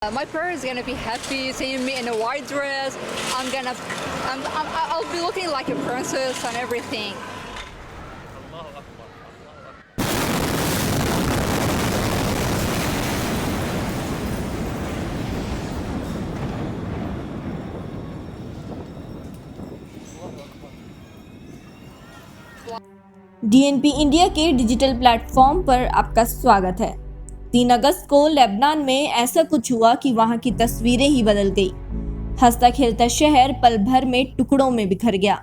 My parents gonna be happy seeing me in a white dress. I'll be looking like a princess and everything. DNP India के digital platform पर आपका स्वागत है। 3 अगस्त को Lebanon में ऐसा कुछ हुआ कि वहां की तस्वीरें ही बदल गई। हंसता खेलता शहर पल भर में टुकड़ों में बिखर गया।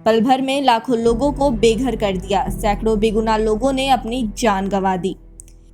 पल भर में लाखों लोगों को बेघर कर दिया। सैकड़ों बेगुनाह लोगों ने अपनी जान गंवा दी।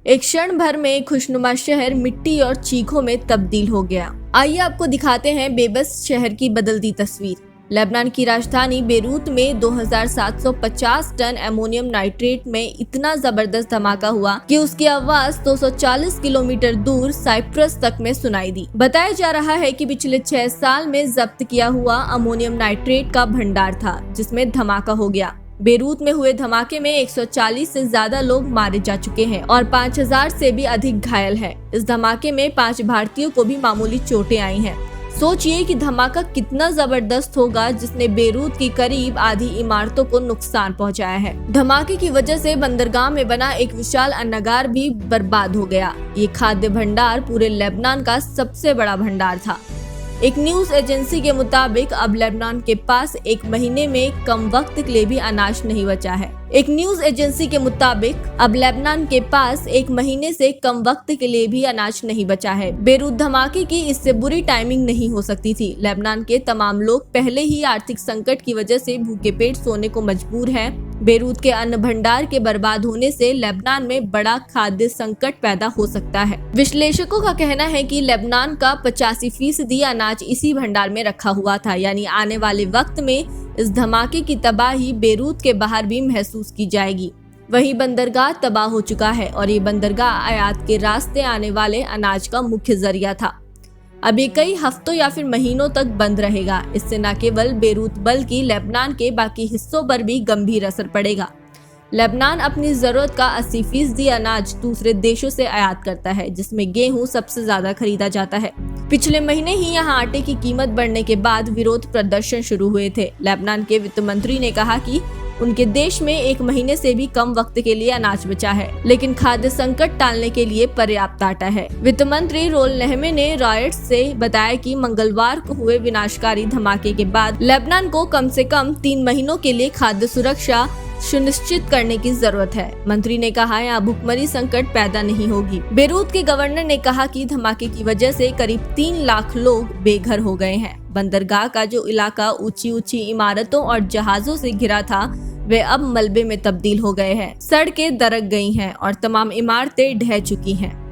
एक क्षण भर में खुशनुमा शहर मिट्टी और चीखों में तब्दील हो गया। आइए आपको दिखाते हैं बेबस शहर की बदलती तस्वीर। लेबनान की राजधानी बेरूत में 2750 टन अमोनियम नाइट्रेट में इतना जबरदस्त धमाका हुआ कि उसकी आवाज 240 किलोमीटर दूर साइप्रस तक में सुनाई दी। बताया जा रहा है कि पिछले 6 साल में जब्त किया हुआ अमोनियम नाइट्रेट का भंडार था, जिसमें धमाका हो गया। बेरूत में हुए धमाके में 140 से ज्यादा लोग मारे जा चुके हैं और 5000 से भी अधिक घायल हैं। इस धमाके में 5 भारतीयों को भी मामूली चोटें आई हैं। सोचिए कि धमाका कितना जबरदस्त होगा, जिसने बेरूत की करीब आधी इमारतों को नुकसान पहुंचाया है। धमाके की वजह से बंदरगाह में बना एक विशाल अन्नागार भी बर्बाद हो गया। ये खाद्य भंडार पूरे लेबनान का सबसे बड़ा भंडार था। एक न्यूज एजेंसी के मुताबिक अब लेबनान के पास 1 महीने में कम वक्त के लिए भी अनाज नहीं बचा है। एक न्यूज एजेंसी के मुताबिक अब लेबनान के पास 1 महीने से कम वक्त के लिए भी अनाज नहीं बचा है। बेरूत धमाके की इससे बुरी टाइमिंग नहीं हो सकती थी। लेबनान के तमाम लोग पहले ही आर्थिक संकट की वजह से भूखे पेट सोने को मजबूर हैं। बेरूत के अन्न भंडार के बर्बाद होने से लेबनान में बड़ा खाद्य संकट पैदा हो सकता है। विश्लेषकों का कहना है कि लेबनान का 85% अनाज इसी भंडार में रखा हुआ था, यानी आने वाले वक्त में इस धमाके की तबाही बेरूत के बाहर भी महसूस की जाएगी। वहीं बंदरगाह तबाह हो चुका है और ये बंदरगाह आयात के रास्ते आने वाले अनाज का मुख्य जरिया था। अब ये कई हफ्तों या फिर महीनों तक बंद रहेगा। इससे न केवल बेरूत बल्कि लेबनान के बाकी हिस्सों पर भी गंभीर असर पड़ेगा। लेबनान अपनी जरूरत का 80% अनाज दूसरे देशों से आयात करता है, जिसमें गेहूं सबसे ज्यादा खरीदा जाता है। पिछले महीने ही यहां आटे की कीमत बढ़ने के बाद विरोध प्रदर्शन शुरू हुए थे। लेबनान के वित्त मंत्री ने कहा कि उनके देश में 1 महीने से भी कम वक्त के लिए अनाज बचा है, लेकिन खाद्य संकट टालने के लिए पर्याप्त आटा है। वित्त मंत्री रोल नेहमे ने रॉयटर्स से बताया कि मंगलवार को हुए विनाशकारी धमाके के बाद लेबनान को कम से कम 3 महीनों के लिए खाद्य सुरक्षा सुनिश्चित करने की जरूरत है। मंत्री ने कहा, यहाँ भुखमरी संकट पैदा नहीं होगी। बेरूत के गवर्नर ने कहा कि धमाके की वजह से करीब 3 लाख लोग बेघर हो गए हैं। बंदरगाह का जो इलाका ऊंची ऊंची इमारतों और जहाजों से घिरा था, वे अब मलबे में तब्दील हो गए हैं। सड़कें दरक गई हैं और तमाम इमारतें ढह चुकी हैं।